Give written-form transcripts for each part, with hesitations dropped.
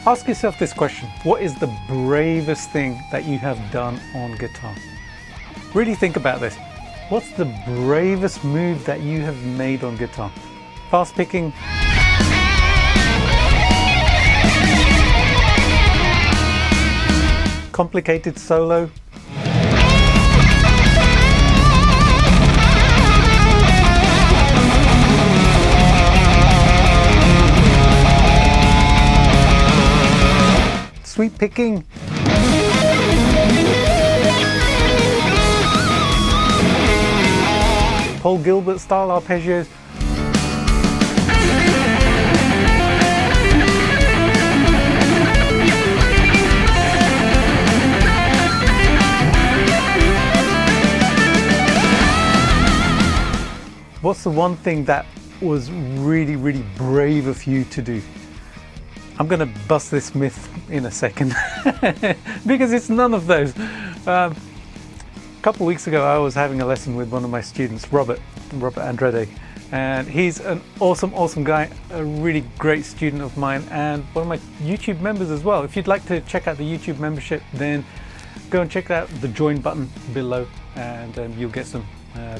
Ask yourself this question: what is the bravest thing that you have done on guitar? Really think about this. What's the bravest move that you have made on guitar? Fast picking, complicated solo, sweep picking, Paul Gilbert style arpeggios. What's the one thing that was really brave of you to do? I'm going to bust this myth in a second because it's none of those. A couple of weeks ago I was having a lesson with one of my students, Robert Andrade, and he's an awesome guy, a really great student of mine and one of my YouTube members as well. If you'd like to check out the YouTube membership, then go and check out the join button below, and you'll get some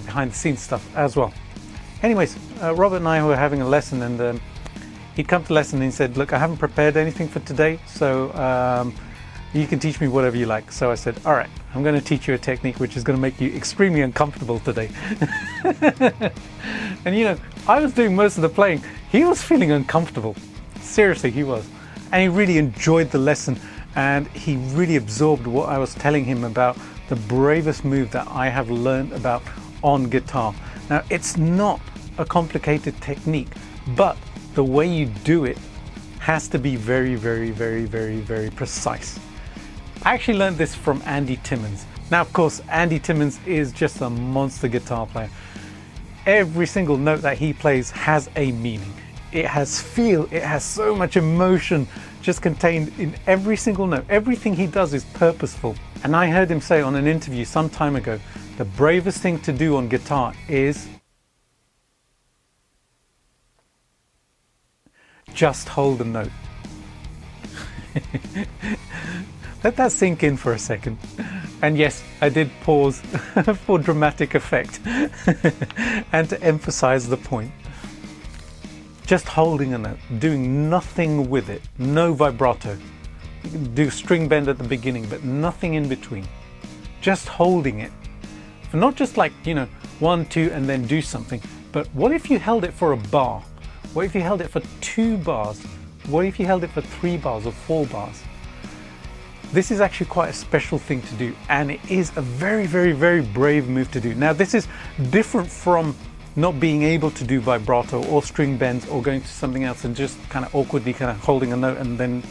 behind the scenes stuff as well. Anyways, Robert and I were having a lesson, and he'd come to lesson and he said, look, I haven't prepared anything for today, so you can teach me whatever you like. So I said, all right, I'm going to teach you a technique which is going to make you extremely uncomfortable today. And you know, I was doing most of the playing. He was feeling uncomfortable. Seriously, he was. And he really enjoyed the lesson, and he really absorbed what I was telling him about the bravest move that I have learned about on guitar. Now, it's not a complicated technique, but the way you do it has to be very precise. I actually learned this from Andy Timmons. Now, of course, Andy Timmons is just a monster guitar player. Every single note that he plays has a meaning. It has feel, it has so much emotion just contained in every single note. Everything he does is purposeful. And I heard him say on an interview some time ago, the bravest thing to do on guitar is just hold a note. Let that sink in for a second. And yes, I did pause for dramatic effect and to emphasize the point. Just holding a note, doing nothing with it, no vibrato. You can do string bend at the beginning, but nothing in between. Just holding it. Not just like, you know, 1, 2, and then do something, but what if you held it for a bar? What if you held it for 2 bars? What if you held it for 3 bars or 4 bars? This is actually quite a special thing to do, and it is a very brave move to do. Now, this is different from not being able to do vibrato or string bends or going to something else and just kind of awkwardly kind of holding a note and then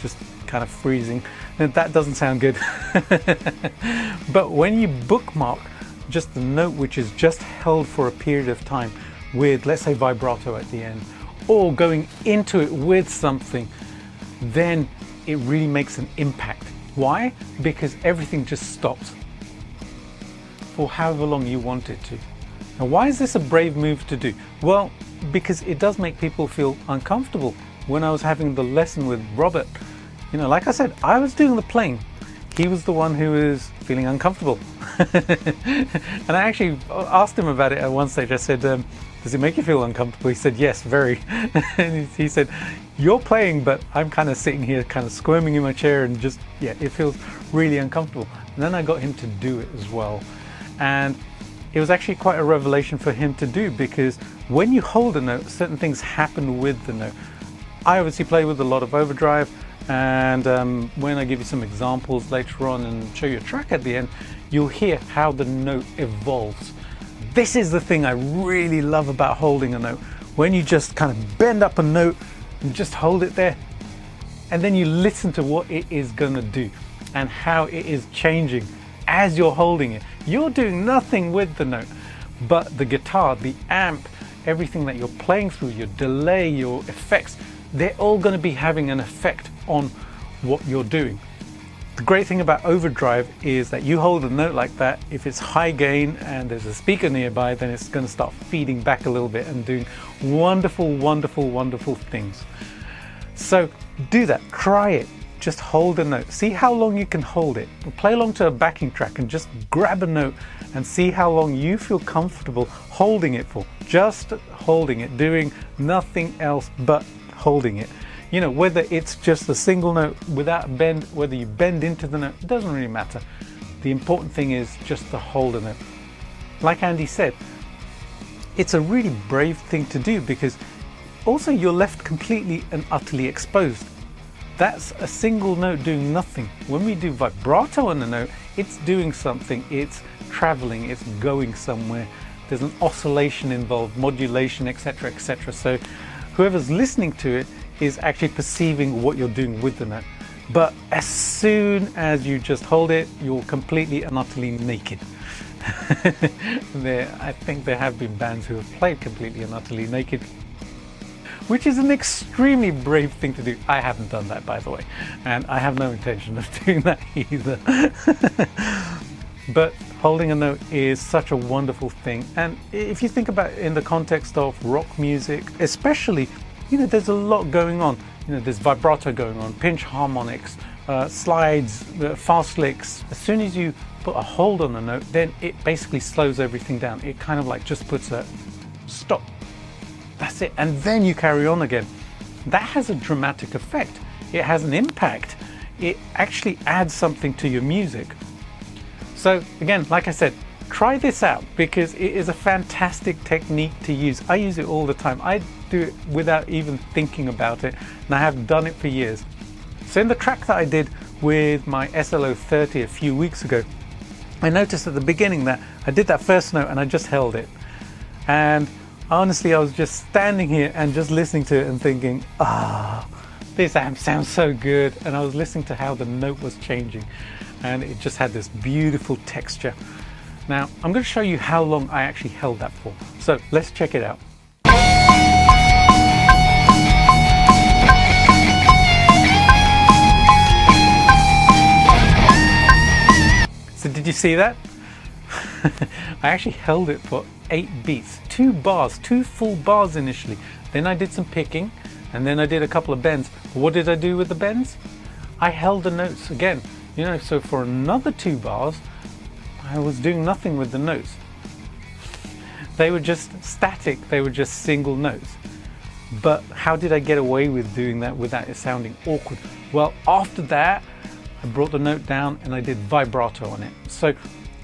just kind of freezing. And that doesn't sound good. But when you bookmark just the note which is just held for a period of time with, let's say, vibrato at the end, or going into it with something, then it really makes an impact. Why? Because everything just stops for however long you want it to. Now, why is this a brave move to do? Well, because it does make people feel uncomfortable. When I was having the lesson with Robert, you know, like I said, I was doing the playing. He was the one who was feeling uncomfortable. And I actually asked him about it at one stage. I said, does it make you feel uncomfortable? He said, yes, very. And he said, you're playing, but I'm kind of sitting here kind of squirming in my chair and just, yeah, it feels really uncomfortable. And then I got him to do it as well. And it was actually quite a revelation for him to do, because when you hold a note, certain things happen with the note. I obviously play with a lot of overdrive, and when I give you some examples later on and show you a track at the end, you'll hear how the note evolves. This is the thing I really love about holding a note. When you just kind of bend up a note and just hold it there, and then you listen to what it is going to do and how it is changing as you're holding it. You're doing nothing with the note, but the guitar, the amp, everything that you're playing through, your delay, your effects, they're all going to be having an effect on what you're doing. The great thing about overdrive is that you hold a note like that, if it's high gain and there's a speaker nearby, then it's going to start feeding back a little bit and doing wonderful things. So do that, try it. Just hold a note, see how long you can hold it. Play along to a backing track and just grab a note and see how long you feel comfortable holding it for. Just holding it, doing nothing else but holding it. You know, whether it's just a single note without a bend, whether you bend into the note, it doesn't really matter. The important thing is just to hold a note. Like Andy said, it's a really brave thing to do, because also you're left completely and utterly exposed. That's a single note doing nothing. When we do vibrato on a note, it's doing something, it's traveling, it's going somewhere. There's an oscillation involved, modulation, etc., etc. So whoever's listening to it is actually perceiving what you're doing with the note. But as soon as you just hold it, you're completely and utterly naked. I think there have been bands who have played completely and utterly naked, which is an extremely brave thing to do. I haven't done that, by the way, and I have no intention of doing that either. But holding a note is such a wonderful thing. And if you think about it in the context of rock music, especially, you know, there's a lot going on. You know, there's vibrato going on, pinch harmonics, slides, fast licks. As soon as you put a hold on the note, then it basically slows everything down. It kind of like just puts a stop. That's it. And then you carry on again. That has a dramatic effect. It has an impact. It actually adds something to your music. So again, like I said, try this out, because it is a fantastic technique to use. I use it all the time. I do it without even thinking about it, and I have done it for years. So in the track that I did with my SLO30 a few weeks ago, I noticed at the beginning that I did that first note and I just held it. And honestly, I was just standing here and just listening to it and thinking, this amp sounds so good. And I was listening to how the note was changing, and it just had this beautiful texture. Now, I'm going to show you how long I actually held that for. So let's check it out. So did you see that? I actually held it for 8 beats, 2 bars, 2 full bars initially. Then I did some picking, and then I did a couple of bends. What did I do with the bends? I held the notes again. You know, so for another 2 bars, I was doing nothing with the notes. They were just static, they were just single notes. But how did I get away with doing that without it sounding awkward? Well, after that, I brought the note down and I did vibrato on it. So,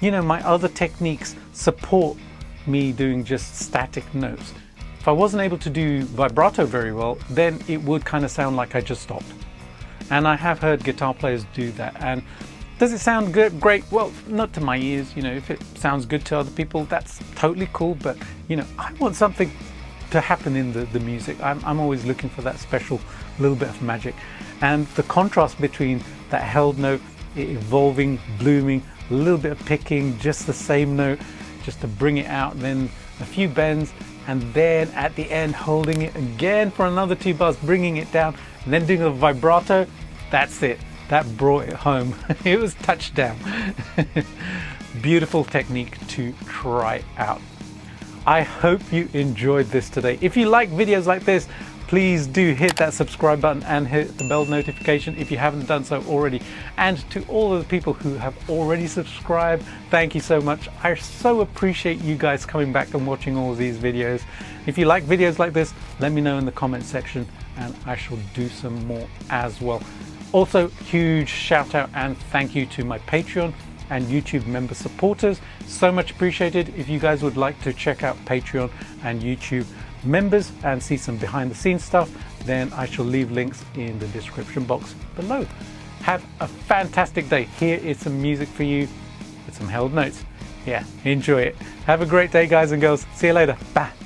you know, my other techniques support me doing just static notes. If I wasn't able to do vibrato very well, then it would kind of sound like I just stopped. And I have heard guitar players do that. And does it sound good? Great. Well, not to my ears. You know, if it sounds good to other people, that's totally cool. But, you know, I want something to happen in the music. I'm always looking for that special little bit of magic. And the contrast between that held note, it evolving, blooming, a little bit of picking, just the same note, just to bring it out, then a few bends, and then at the end holding it again for another 2 bars, bringing it down, and then doing a vibrato. That's it. That brought it home. It was touchdown. Beautiful technique to try out. I hope you enjoyed this today. If you like videos like this, please do hit that subscribe button and hit the bell notification if you haven't done so already. And to all of the people who have already subscribed, thank you so much. I so appreciate you guys coming back and watching all of these videos. If you like videos like this, let me know in the comment section and I shall do some more as well. Also, huge shout out and thank you to my Patreon and YouTube member supporters. So much appreciated. If you guys would like to check out Patreon and YouTube members and see some behind the scenes stuff, then I shall leave links in the description box below. Have a fantastic day. Here is some music for you with some held notes. Yeah, enjoy it. Have a great day, guys and girls. See you later. Bye.